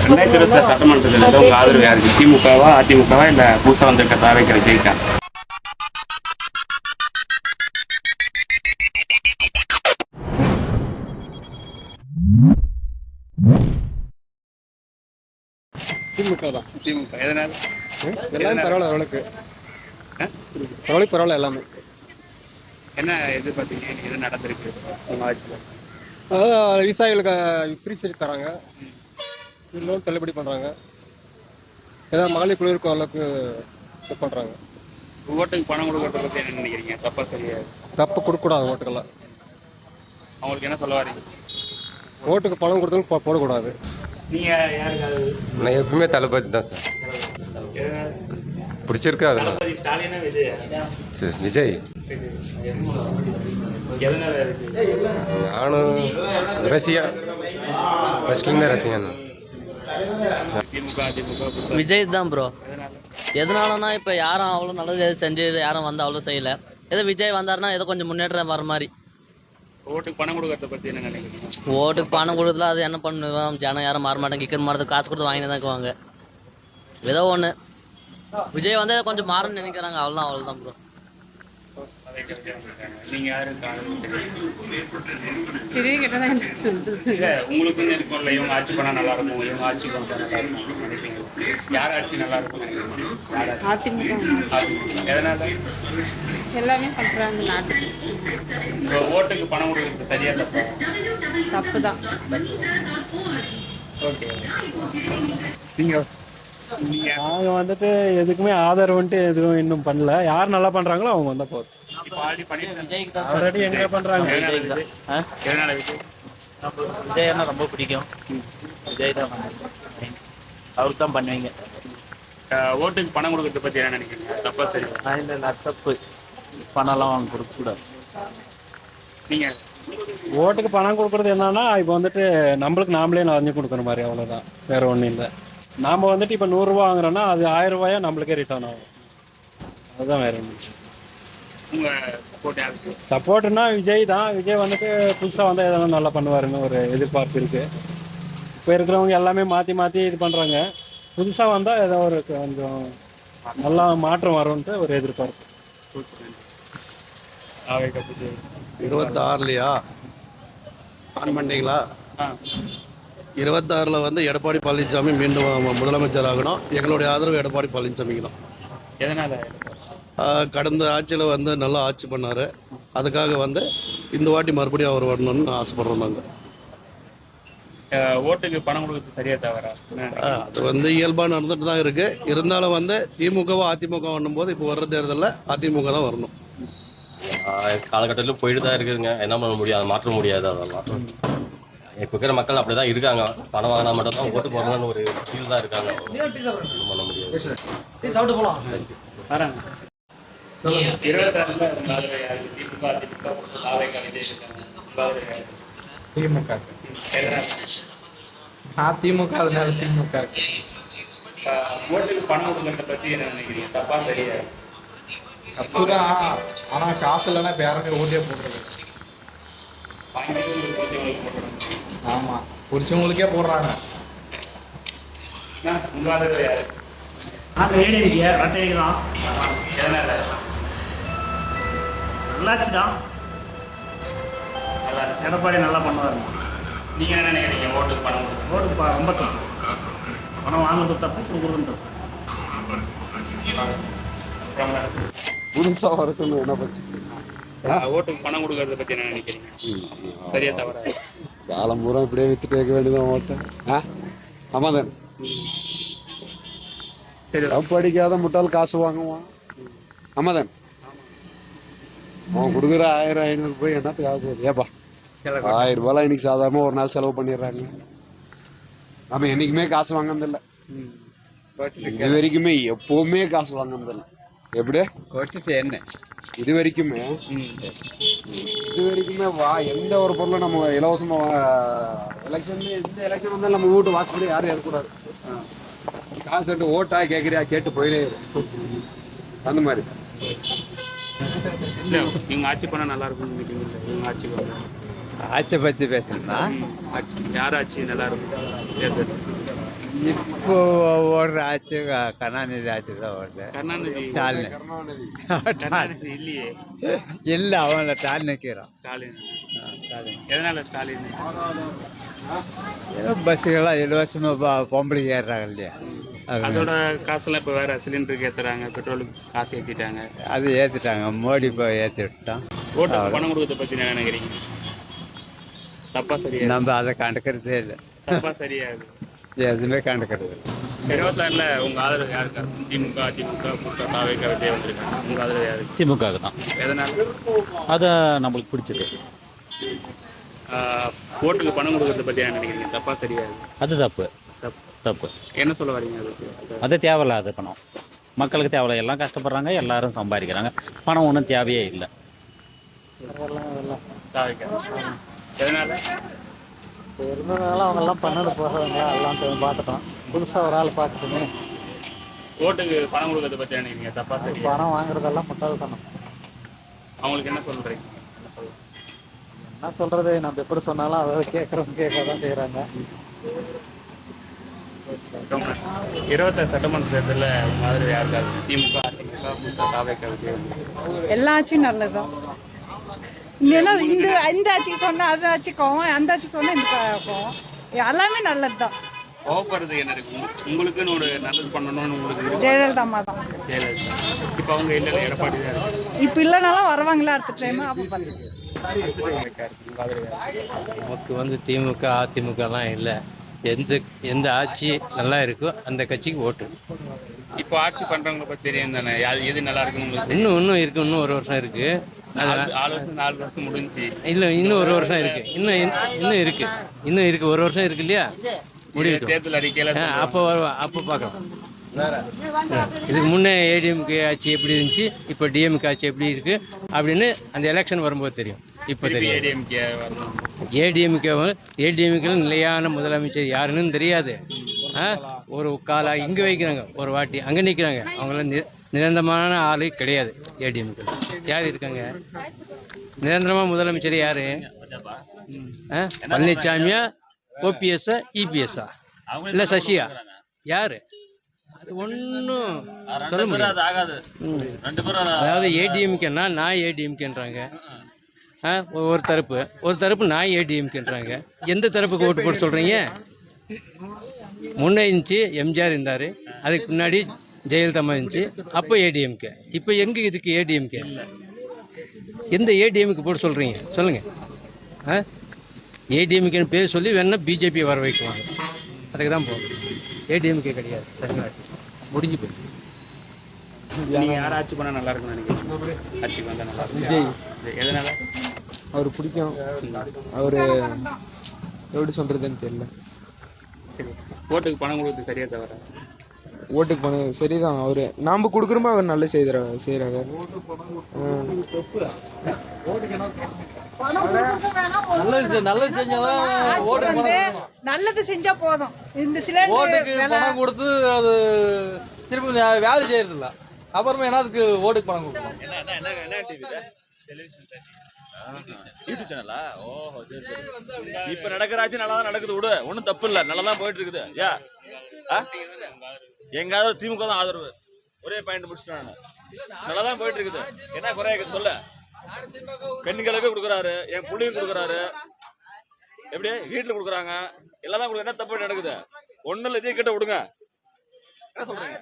2026 சட்டமன்ற தேர்தலில் உங்க ஆதரவு யாருக்கு? திமுகவா, அதிமுகவா, இல்ல புதுசா வந்திருக்க தாவேக்கிற ஜெயிக்கா? திமுக தான். திமுக. எதனால? எல்லாமே பரவாயில்ல, ஓரளவுக்கு பரவாயில்ல எல்லாமே. என்ன எதிர்பார்த்தீங்க? எது நடந்திருக்கு உங்க ஆட்சியில்? அதாவது விவசாயிகளுக்கு ஃப்ரீ சீட் தராங்க, லோன் தள்ளுபடி பண்ணுறாங்க, ஏதாவது மகளிர் குழுவிற்கு ஓரளவுக்கு இது பண்ணுறாங்க. ஓட்டுக்கு பணம் கொடுக்கறத பத்தி என்ன நினைக்கிறீங்க? தப்பா சரியா? தப்பு கொடுக்கக்கூடாது ஓட்டுக்கெல்லாம். அவங்களுக்கு என்ன சொல்ல வரீங்க? ஓட்டுக்கு பணம் கொடுத்தாலும் போடக்கூடாது. நீங்க யாருக்காவது? நான் எப்பவுமே தளபதி தான் சார், பிடிச்சிருக்கு அதெல்லாம். தளபதி ஸ்டாலினா விஜய்? விஜய். எதனால இருக்கு? நானும் ரசிகன், ஃபர்ஸ்ட்லேருந்தே ரசிகன். திமுக அதிமுக விஜய் தான் ப்ரோ. எதனாலனா இப்போ யாரும் அவ்வளோ நல்லது எது செஞ்சு யாரும் வந்து அவ்வளோ செய்யலை. ஏதோ விஜய் வந்தாருன்னா ஏதோ கொஞ்சம் முன்னேற்றம் வர மாதிரி. ஓட்டுக்கு பணம் கொடுக்கறத பத்தி என்ன நினைக்கிறீங்க? ஓட்டுக்கு பணம் கொடுத்துல அது என்ன பண்ணுவோம், ஜனம் யாரும் மாற மாட்டாங்க. கிக்கர் மாறதுக்கு காசு கொடுத்து வாங்கிட்டு தான் இருக்குவாங்க. ஏதோ ஒன்று விஜய் வந்து கொஞ்சம் மாறணும்னு நினைக்கிறாங்க, அவ்வளோதான் ப்ரோ. நீங்க யாரு? உங்களுக்கு உங்களுக்குன்னு இருக்கும்ல, இவங்க ஆட்சி பண்ணா நல்லா இருக்கும், இவங்க ஆட்சி பண்ணா நல்லா இருக்கும் நினைப்பீங்க. யார் ஆட்சி நல்லா இருக்கும் நினைக்கிறீங்க? அதிமுக. எதனால? எல்லாமே பண்றாங்க நாட்டுக்கு. இப்போ ஓட்டுக்கு பணம் கொடுக்கறது சரியா தப்பா? தப்பு தான். ஓகே. நீங்க நாங்கள் வந்துட்டு எதுக்குமே ஆதரவுன்ட்டு எதுவும் இன்னும் பண்ணல. யார் நல்லா பண்ணுறாங்களோ அவங்க வந்தால் போதும். இப்போ ஆல்ரெடி பண்ணிட்டு ஆல்ரெடி எங்கே பண்ணுறாங்க? எதனால விஜய்? விஜய்னா ரொம்ப பிடிக்கும். விஜய் தான் அவருக்கு தான் பண்ணுவீங்க. ஓட்டுக்கு பணம் கொடுக்கறத பத்தி என்ன நினைக்கிறீங்க? தப்பா சரி? இல்லை தப்பு, பணம்லாம் வாங்க கொடுக்கக்கூடாது. நீங்க ஓட்டுக்கு பணம் கொடுக்குறது என்னன்னா, இப்போ வந்துட்டு நம்மளுக்கு நாமளே நிறைஞ்சு கொடுக்குற மாதிரி, அவ்வளோதான், வேற ஒன்றும் இல்லை. நாம் வந்துட்டு இப்போ 100 ரூபா வாங்குறோன்னா அது 1000 ரூபாயா நம்மளுக்கே ரிட்டர்ன் ஆகும். அதுதான் வேற ஒன்று. உங்க சப்போர்ட் யாருக்கு? சப்போர்ட்னா விஜய் தான். விஜய் வந்துட்டு புதுசாக வந்தால் எதனா நல்லா பண்ணுவாருன்னு ஒரு எதிர்பார்ப்பு இருக்குது. இப்போ இருக்கிறவங்க எல்லாமே மாற்றி மாற்றி இது பண்ணுறாங்க. புதுசாக வந்தால் ஏதோ ஒரு கொஞ்சம் நல்லா மாற்றம் வரும்ன்ட்டு ஒரு எதிர்பார்ப்பு. 26லையா ஆன் பண்ணிங்களா? 26ல் வந்து எடப்பாடி பழனிசாமி மீண்டும் முதலமைச்சர் ஆகணும். எங்களுடைய ஆதரவு எடப்பாடி பழனிசாமிக்கு தான். எதனால? கடந்த ஆட்சியில் வந்து நல்லா ஆட்சி பண்ணார். அதுக்காக வந்து இந்த வாட்டி மறுபடியும் அவர் வரணும்னு ஆசைப்படுறோம் நாங்கள். ஓட்டுக்கு பணம் கொடுக்கறது சரியா தவறா? அது வந்து இயல்பாக நடந்துட்டு தான் இருக்குது. இருந்தாலும் வந்து திமுகவோ அதிமுக பண்ணும்போது இப்போ வர்ற தேர்தலில் அதிமுக தான் வரணும். காலகட்டத்தில் போயிட்டு தான் இருக்குதுங்க, என்ன பண்ண முடியாது, மாற்ற முடியாது. அதெல்லாம் இப்போ இருக்கிற மக்கள் அப்படி தான் இருக்காங்க. பணம் வாங்கினா மட்டும் தான் ஓட்டு போடணும்னு ஒரு ஃபீல் தான் இருக்காங்க. பண்ண முடியாது. 26 திமுக. திமுக அதனால திமுக. ஓட்டுக்கு பணம் கொடுக்கறத பத்தி என்ன நினைக்கிறீங்க? தப்பா சரியா? தப்புதான். ஆனா காசு இல்லைன்னா இப்போ யாருமே ஓட்டே போடுறது. ஆமா, புரிச்சவங்களுக்கே போடுறாங்க. உங்க ஆதரவு யாரு? எதனால? நல்லாச்சு தான். எடப்பாடி நல்லா பண்ணுவார். நீங்க என்ன நினைக்கிறீங்க? ஓட்டுக்கு பணம் கொடுக்கறது? ஓட்டு ரொம்ப தப்பு. பணம் வாங்குறது தப்பு, கொடுக்குறது தப்பு. புதுசாக வரட்டுன்னு என்ன பற்றி ஓட்டுக்கு பணம் கொடுக்கறத பத்தி என்ன நினைக்கிறீங்க? சரியா தவறா? காலம் பூரா இப்படியே வித்துட்டு வைக்க வேண்டியதான் ஓட்டேன். ஆமாம் தானே. சரி. படிக்காத முட்டால் காசு வாங்குவான். ஆமாம் தானே. அவன் கொடுக்குற 1000 500 போய் என்னத்துக்கு ஆக போகுது? ஏப்பா 1000 ரூபாய் இன்னைக்கு சாதாரண ஒரு நாள் செலவு பண்ணிடுறாங்க. நம்ம என்னைக்குமே காசு வாங்கினதில்லை. இது வரைக்குமே எப்பவுமே காசு வாங்கினதில்லை. எப்படி என்ன இது வரைக்குமே எந்த ஒரு பொருளும் நம்ம இலவசமாக எந்த எலெக்ஷன் வந்தாலும் நம்ம வீட்டு வாசப்படி யாரும் இருக்கக்கூடாது. காசு எடுத்து ஓட்டா கேட்குறியா கேட்டு போயிலே அந்த மாதிரி. இல்லை, இவங்க ஆட்சி பண்ணால் நல்லா இருக்கும்னு நினைக்கிறீங்க? இவங்க ஆட்சி ஆட்சியை பற்றி பேசணும்னா யார் ஆட்சி நல்லா இருக்கும்? தேர்தல் இப்போ ஓடுற ஆட்சி கருணாநிதி ஆட்சி தான் ஓடுது. கருணாநிதி ஸ்டாலின் கருணாநிதி இல்லையே. இல்லை அவன் ஸ்டாலின் நிற்கிறான். ஸ்டாலின் ஸ்டாலின் எதனால ஸ்டாலின்? ஏதோ பஸ்ஸுகள்லாம் இலவசமாக பொம்பளைக்கு ஏறுறாங்க இல்லையா, அதோட காசெல்லாம் இப்போ வேற சிலிண்டருக்கு ஏற்றுறாங்க, பெட்ரோலுக்கு காசு ஏற்றிட்டாங்க. அது ஏற்றிட்டாங்க. மோடி இப்போ ஏற்றி விட்டான். ஓட்டுக்கு பணம் கொடுக்கறத பற்றி என்ன நினைக்கிறீங்க? தப்பா சரியா? நம்ம அதை கண்டுக்கிறதே இல்லை. தப்பா சரியாது எதுவுமே கண்டுக்கிறது. 26ல உங்க ஆதரவு யாருக்கா? திமுக, அதிமுக, முக, தாவேக, விஜய் வந்திருக்காங்க. உங்க ஆதரவு யாருக்கு? திமுகவுக்கு தான். எதனால? அதை நம்மளுக்கு பிடிச்சது. ஓட்டுக்கு பணம் கொடுக்கறத பற்றி என்ன நினைக்கிறீங்க? தப்பா சரியாது? அது தப்பு. தப்பு. தப்பு. என்ன சொல்ல வரீங்க அதுக்கு? அது தேவையில்லாத பணம். மக்களுக்கு தேவையில்ல. எல்லாம் கஷ்டப்படுறாங்க, எல்லாரும் சம்பாதிக்கிறாங்க. பணம் ஒன்றும் தேவையே இல்லை. தாவேக. எதனால? இருந்ததுனால அவங்கெல்லாம் பண்ணது போகிறவங்க எல்லாம் பார்த்துட்டோம். புதுசாக ஒரு ஆள் பார்த்துட்டுமே. ஓட்டுக்கு பணம் கொடுக்கறத பற்றி நினைக்கிறீங்க? தப்பா சரி? பணம் வாங்குறதெல்லாம் முட்டாள்தனம். அவங்களுக்கு என்ன சொல்றீங்க? என்ன சொல்கிறது, நம்ம எப்படி சொன்னாலும் அதை கேட்குறவங்க கேட்க தான் செய்கிறாங்க. 26 சட்டமன்ற தேர்தலில் உங்க ஆதரவு யாருக்காரு? திமுக, அதிமுக, முக, தாவேக, விஜய். எல்லா ஆட்சியும் நல்லதுதான். இல்லைன்னா இந்த ஆட்சிக்கு சொன்னால் அந்த ஆட்சிக்கு போவோம், அந்த ஆட்சிக்கு சொன்னால் இந்த போவோம். எல்லாமே நல்லது தான். கோவப்படுறது என்ன இருக்கு? உங்களுக்குன்னு ஒரு நல்லது பண்ணணும்னு உங்களுக்கு ஜெயலலிதா அம்மா தான். ஜெயலலிதா. இப்போ அவங்க இல்லை, எடப்பாடி தான் இருக்கு. இப்போ இல்லைனாலும் வருவாங்களா அடுத்த டைம்? அப்போ பார்த்து நமக்கு திமுக அதிமுகலாம் இல்லை. எந்த ஆட்சி நல்லா இருக்கோ அந்த கட்சிக்கு ஓட்டு. இப்போ ஆட்சி பண்றவங்களை பற்றி தெரியும் தானே, எது நல்லா இருக்குன்னு உங்களுக்கு? இன்னும் இருக்குது. இன்னும் ஒரு வருஷம் இருக்குது. 4 வருஷம் முடிஞ்சு. இல்லை, இன்னும் ஒரு வருஷம் இருக்குது. இன்னும் இருக்குது. ஒரு வருஷம் இருக்கு இல்லையா, முடிவு. தேர்தல் அறிக்கையில அப்போ பார்க்கலாம். இதுக்கு முன்னே ஏடிஎம்கே ஆட்சி எப்படி இருந்துச்சு, இப்போ டிஎம்கே ஆட்சி எப்படி இருக்கு அப்படின்னு அந்த எலெக்ஷன் வரும்போது தெரியும். இப்போ தெரியும். ஏடிஎம்கே நிலையான முதலமைச்சர் யாருன்னு தெரியாது. ஒரு காலை இங்கே வைக்கிறாங்க, ஒரு வாட்டி அங்கே நிற்கிறாங்க. அவங்களாம் நிரந்தரமான ஆளு கிடையாது. ஏடிஎம்கே யார் இருக்காங்க நிரந்தரமாக முதலமைச்சர்? யாரு? பழனிசாமியா, ஓபிஎஸ்ஸா, இபிஎஸ்ஸா, இல்லை சசியா? யாரு? அது ஒன்றும் சொல்ல முடியாது. அதாவது ஏடிஎம்கேன்னா நான் ஏடிஎம்கேன்றாங்க. ஒரு தரப்பு நான் ஏடிஎம்கேன்றாங்க. எந்த தரப்புக்கு ஓட்டு போட்டு சொல்கிறீங்க? முன்னே இருந்துச்சு எம்ஜிஆர் இருந்தார், அதுக்கு முன்னாடி ஜெயலலிதா இருந்துச்சு, அப்போ ஏடிஎம்கே. இப்போ எங்கே இருக்குது ஏடிஎம்கே? எந்த ஏடிஎம்கே போட்டு சொல்கிறீங்க சொல்லுங்கள். ஏடிஎம்கேன்னு பேர் சொல்லி வேணா பிஜேபி வர வைக்குவாங்க. அதுக்கு தான் போகும். ஏடிஎம்கே கிடையாது. தமிழ்நாட்டு முடிஞ்சு போய். நீங்கள் யார் ஆட்சி பண்ணால் நல்லா இருக்குன்னு நினைக்கிறீங்க? ஆட்சிக்கு வந்தால் நல்லா இருக்கும். விஜய். எதனால? அவர் பிடிக்கும். அவர் எப்படி சொல்கிறதுன்னு தெரியல. சரி, ஓட்டுக்கு பணம் கொடுக்குறது சரியா தவிர? ஓட்டுக்கு பணம் சரிதான். அவர் நாம் கொடுக்குறப்ப அவர் நல்ல செய்கிறாங்க. நல்லது செஞ்சாலும் நல்லது செஞ்சா போதும். இந்த சிலிண்டர் கொடுத்து அது திருப்பி வேலை செய்யறது இல்லை. அப்புறமா என்னதுக்கு ஓட்டுக்கு பணம் கொடுக்கணும்? யூடியூப் சேனலா? ஓஹோ, சரி சரி. இப்ப நடக்கிற ஆட்சி நல்லா தான் நடக்குது, விடு, ஒன்றும் தப்பு இல்லை, நல்லா தான் போயிட்டு இருக்குது. எங்காவது திமுக தான் ஆதரவு. ஒரே பாயிண்ட் முடிச்சுட்டாங்க. நல்லா தான் போயிட்டு இருக்குது. என்ன குறையா இருக்குது சொல்ல? பெண்களுக்கு கொடுக்குறாரு, என் பிள்ளையும் கொடுக்குறாரு, எப்படி வீட்டுல கொடுக்குறாங்க, எல்லாம் தான் என்ன தப்பு நடக்குது? ஒன்னும் இல்லை, இதையும் கிட்ட விடுங்க. என்ன சொல்றீங்க?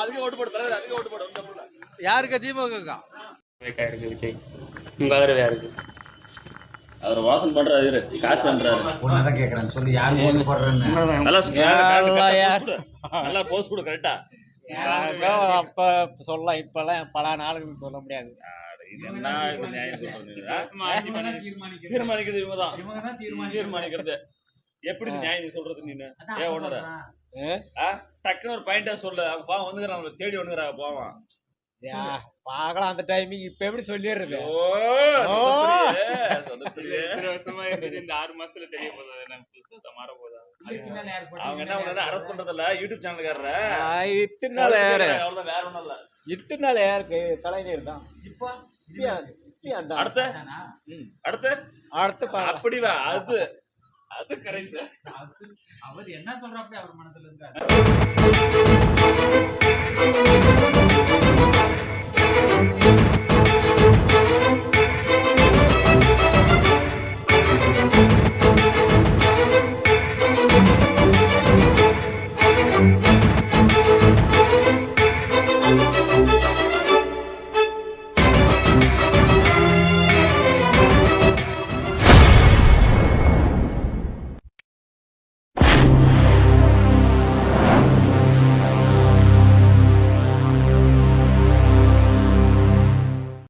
அதுக்கு ஓட்டு போட்டு தலைவர், அதுக்கு ஓட்டு போட்டு யாருக்கு? திமுக. விஜய். உங்க ஆதரவு யாருக்கு? அவர் வாசன் பண்றாரு, காசு பண்றாரு. ஒன்னதான் கேட்குறேன்னு சொல்லி யாரும் போடுறேன்னு நல்லா போஸ்ட் கொடு கரெக்டா. அப்ப சொல்லலாம், இப்பெல்லாம் பல நாளுக்கு சொல்ல முடியாது. தீர்மானிக்கிறது இவங்கதான். தீர்மானிக்கிறது எப்படி நியாயம் சொல்றது? நீனு ஏன் ஒண்ணுற டக்குன்னு ஒரு பாயிண்டா சொல்லு. அவங்க பாவம் வந்துக்கிறாங்க, தேடி வந்துக்கிறாங்க பாவம். பார்க்கலாம் அந்த டைமிங். இப்ப எப்படி சொல்லிடுறது? இந்த 6 மாசத்துல தெரிய போகுது, மாற போதா? அவங்க என்ன பண்ண அரெஸ்ட் பண்றதில்ல யூடியூப் சேனல்காரர. இத்தனை நாள் யாரு? அவ்வளவுதான், வேற ஒண்ணும் இல்ல. இத்தனை நாள் யாருக்கு? கலைஞர் தான். இப்போ அடுத்து அப்படி வா. அது கரெக்ட். அவர் என்ன சொல்றாப்படி அவர் மனசுல இருந்தாரு.